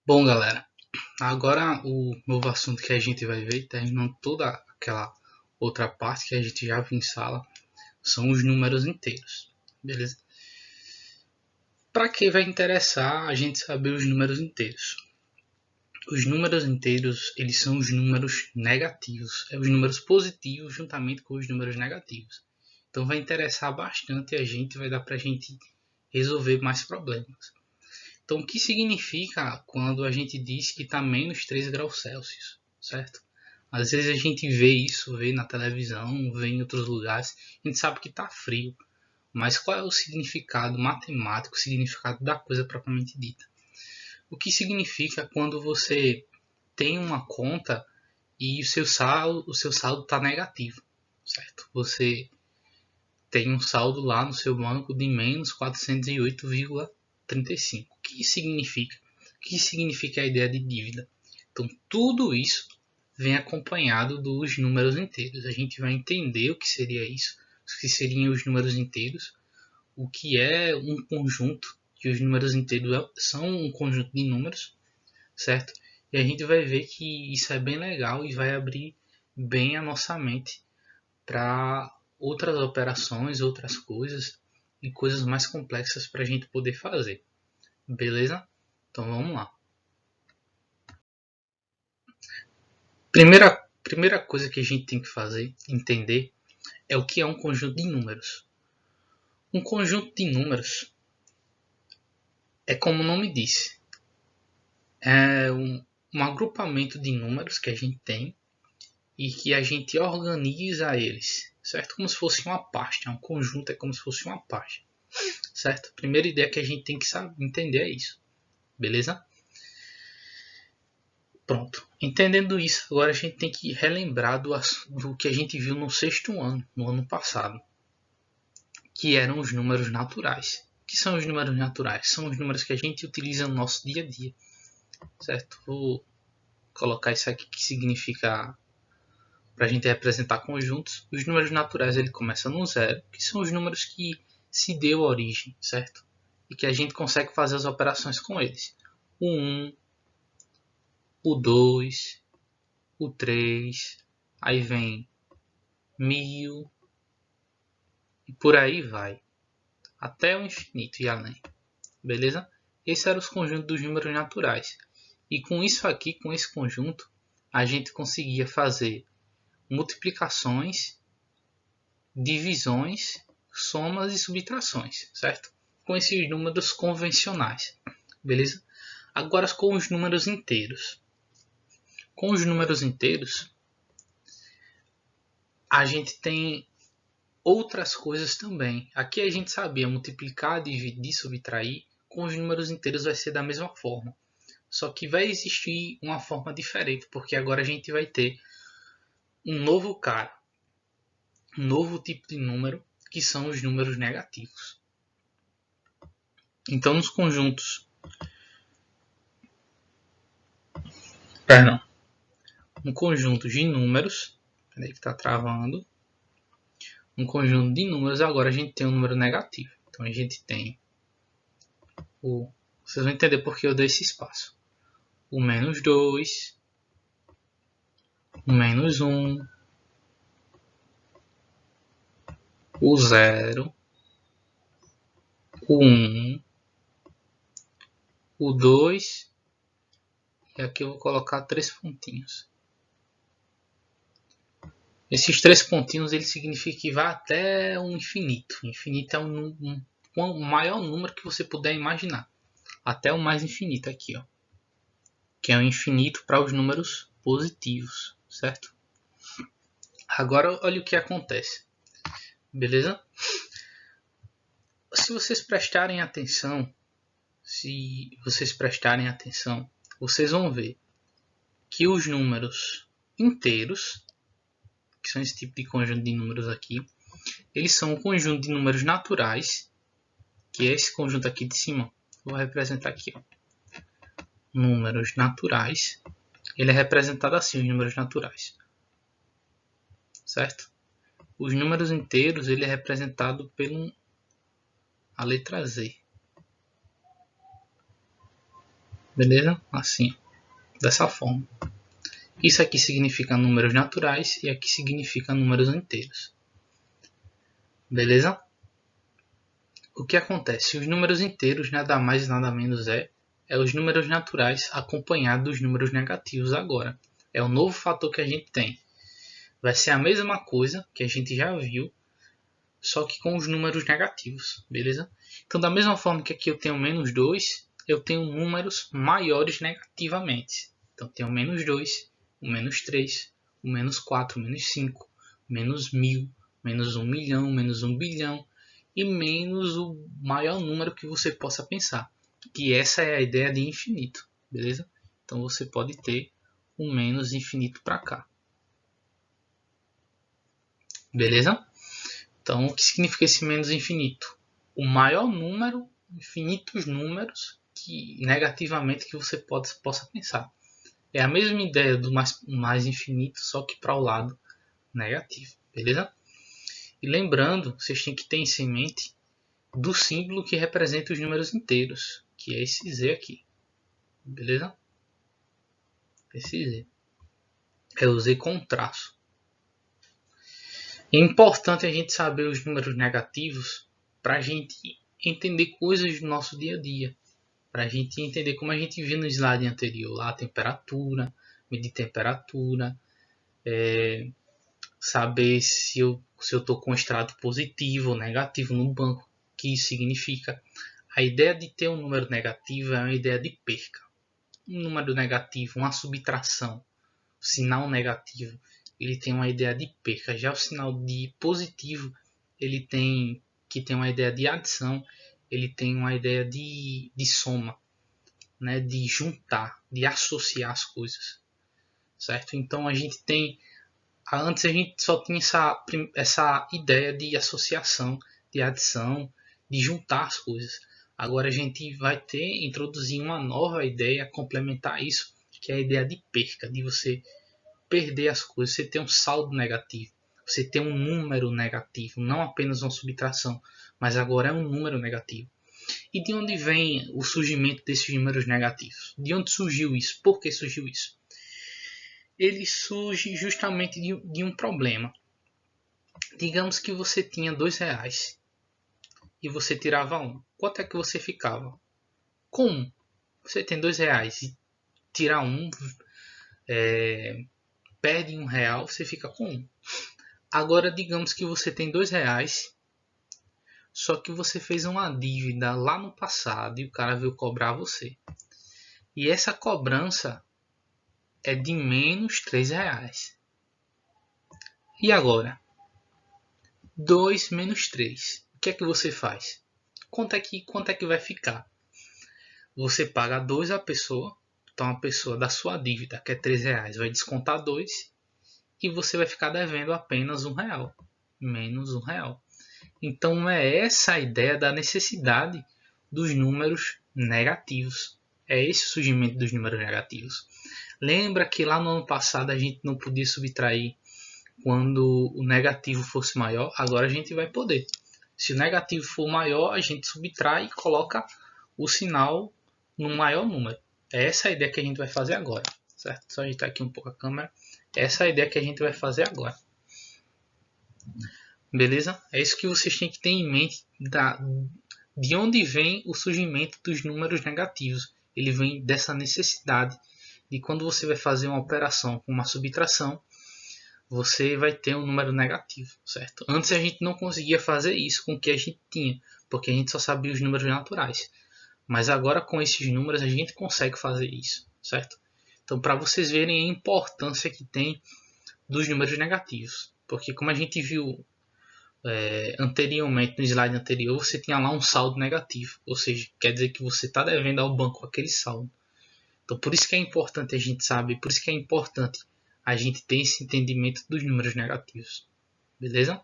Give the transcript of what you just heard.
Bom, galera, agora o novo assunto que a gente vai ver, terminando toda aquela outra parte que a gente já viu em sala, são os números inteiros, beleza? Para que vai interessar a gente saber os números inteiros? Os números inteiros, eles são os números negativos, os números positivos juntamente com os números negativos. Então vai interessar bastante a gente, vai dar para a gente resolver mais problemas. Então, o que significa quando a gente diz que está menos 3 graus Celsius, certo? Às vezes a gente vê isso, vê na televisão, vê em outros lugares, a gente sabe que está frio, mas qual é o significado matemático, o significado da coisa propriamente dita? O que significa quando você tem uma conta e o seu saldo está negativo, certo? Você tem um saldo lá no seu banco de menos 408,35. O que isso significa? O que significa a ideia de dívida? Então, tudo isso vem acompanhado dos números inteiros. A gente vai entender o que seria isso, o que seriam os números inteiros, o que é um conjunto, que os números inteiros são um conjunto de números, certo? E a gente vai ver que isso é bem legal e vai abrir bem a nossa mente para outras operações, outras coisas e coisas mais complexas para a gente poder fazer. Beleza? Então vamos lá. Primeira coisa que a gente tem que fazer, entender, é o que é um conjunto de números. Um conjunto de números é como o nome diz, é um agrupamento de números que a gente tem e que a gente organiza eles, certo? Como se fosse uma pasta, um conjunto é como se fosse uma pasta, certo? A primeira ideia que a gente tem que saber, entender é isso, beleza? Pronto. Entendendo isso, agora a gente tem que relembrar do que a gente viu no sexto ano, no ano passado, que eram os números naturais. O que são os números naturais? São os números que a gente utiliza no nosso dia a dia, certo? Vou colocar isso aqui que significa para a gente representar conjuntos. Os números naturais ele começa no zero, que são os números que se deu origem, certo? E que a gente consegue fazer as operações com eles. O 1, o 2, o 3, aí vem 1000 e por aí vai, até o infinito e além, beleza? Esse era os conjuntos dos números naturais. E com isso aqui, com esse conjunto, a gente conseguia fazer multiplicações, divisões, somas e subtrações, certo? Com esses números convencionais, beleza? Agora com os números inteiros. Com os números inteiros, a gente tem outras coisas também. Aqui a gente sabia multiplicar, dividir, subtrair. Com os números inteiros vai ser da mesma forma. Só que vai existir uma forma diferente, porque agora a gente vai ter um novo cara, um novo tipo de número, que são os números negativos. Então, nos conjuntos, perdão, um conjunto de números, peraí que está travando, um conjunto de números, agora a gente tem um número negativo. Então a gente tem vocês vão entender porque eu dei esse espaço. O menos 2, o menos 1, o 0, o 1, o 2, e aqui eu vou colocar 3 pontinhos. Esses 3 pontinhos ele significa que vai até o infinito. O infinito é o maior número que você puder imaginar. Até o mais infinito aqui, ó. Que é o infinito para os números positivos, certo? Agora olha o que acontece, beleza? Se vocês prestarem atenção, vocês vão ver que os números inteiros, que são esse tipo de conjunto de números aqui, eles são um conjunto de números naturais, que é esse conjunto aqui de cima. Vou representar aqui, ó. Números naturais. Ele é representado assim, os números naturais, certo? Os números inteiros ele é representado pela letra Z. Beleza? Assim, dessa forma. Isso aqui significa números naturais e aqui significa números inteiros. Beleza? O que acontece? Os números inteiros nada mais nada menos é os números naturais acompanhados dos números negativos agora. É o novo fator que a gente tem. Vai ser a mesma coisa que a gente já viu, só que com os números negativos, beleza? Então, da mesma forma que aqui eu tenho menos 2, eu tenho números maiores negativamente. Então, tenho menos 2, o menos 3, o menos 4, o menos 5, menos 1000, menos 1 milhão, menos 1 bilhão e menos o maior número que você possa pensar. Que essa é a ideia de infinito, beleza? Então, você pode ter um menos infinito para cá. Beleza? Então, o que significa esse menos infinito? O maior número, infinitos números que negativamente que você possa pensar. É a mesma ideia do mais infinito, só que para o lado negativo, beleza? E lembrando, vocês têm que ter isso em mente do símbolo que representa os números inteiros, que é esse Z aqui, beleza? Esse Z. É o Z com traço. É importante a gente saber os números negativos para a gente entender coisas do nosso dia a dia. Para a gente entender como a gente viu no slide anterior, lá a temperatura, medir temperatura, saber se eu estou com extrato positivo ou negativo no banco, o que isso significa. A ideia de ter um número negativo é uma ideia de perca. Um número negativo, uma subtração, o sinal negativo, ele tem uma ideia de perca. Já o sinal de positivo, ele tem uma ideia de adição, ele tem uma ideia de soma, né, de juntar, de associar as coisas, certo? Então a gente tem, antes a gente só tinha essa ideia de associação, de adição, de juntar as coisas. Agora a gente vai introduzir uma nova ideia, complementar isso, que é a ideia de perca, de você perder as coisas, você ter um saldo negativo, você ter um número negativo, não apenas uma subtração, mas agora é um número negativo. E de onde vem o surgimento desses números negativos? De onde surgiu isso? Por que surgiu isso? Ele surge justamente de um problema. Digamos que você tinha R$2 e você tirava um. Quanto é que você ficava? Com um. Você tem R$2 e tirar um, perde R$1, você fica com um. Agora digamos que você tem R$2, só que você fez uma dívida lá no passado e o cara veio cobrar você. E essa cobrança é de menos R$3. E agora? 2 menos 3. O que é que você faz? Quanto é que vai ficar? Você paga 2 à pessoa. Então a pessoa da sua dívida, que é R$3, vai descontar 2. E você vai ficar devendo apenas R$1. Menos R$1. Então é essa a ideia da necessidade dos números negativos. É esse o surgimento dos números negativos. Lembra que lá no ano passado a gente não podia subtrair quando o negativo fosse maior? Agora a gente vai poder. Se o negativo for maior, a gente subtrai e coloca o sinal no maior número. É essa a ideia que a gente vai fazer agora, certo? Só ajeitar aqui um pouco a câmera. Essa é a ideia que a gente vai fazer agora. Beleza? É isso que vocês têm que ter em mente de onde vem o surgimento dos números negativos. Ele vem dessa necessidade de quando você vai fazer uma operação com uma subtração, você vai ter um número negativo, certo? Antes a gente não conseguia fazer isso com o que a gente tinha, porque a gente só sabia os números naturais. Mas agora com esses números a gente consegue fazer isso, certo? Então para vocês verem a importância que tem dos números negativos. Porque como a gente viu anteriormente, no slide anterior, você tinha lá um saldo negativo. Ou seja, quer dizer que você está devendo ao banco aquele saldo. Então por isso que é importante a gente saber, por isso que é importante a gente ter esse entendimento dos números negativos. Beleza?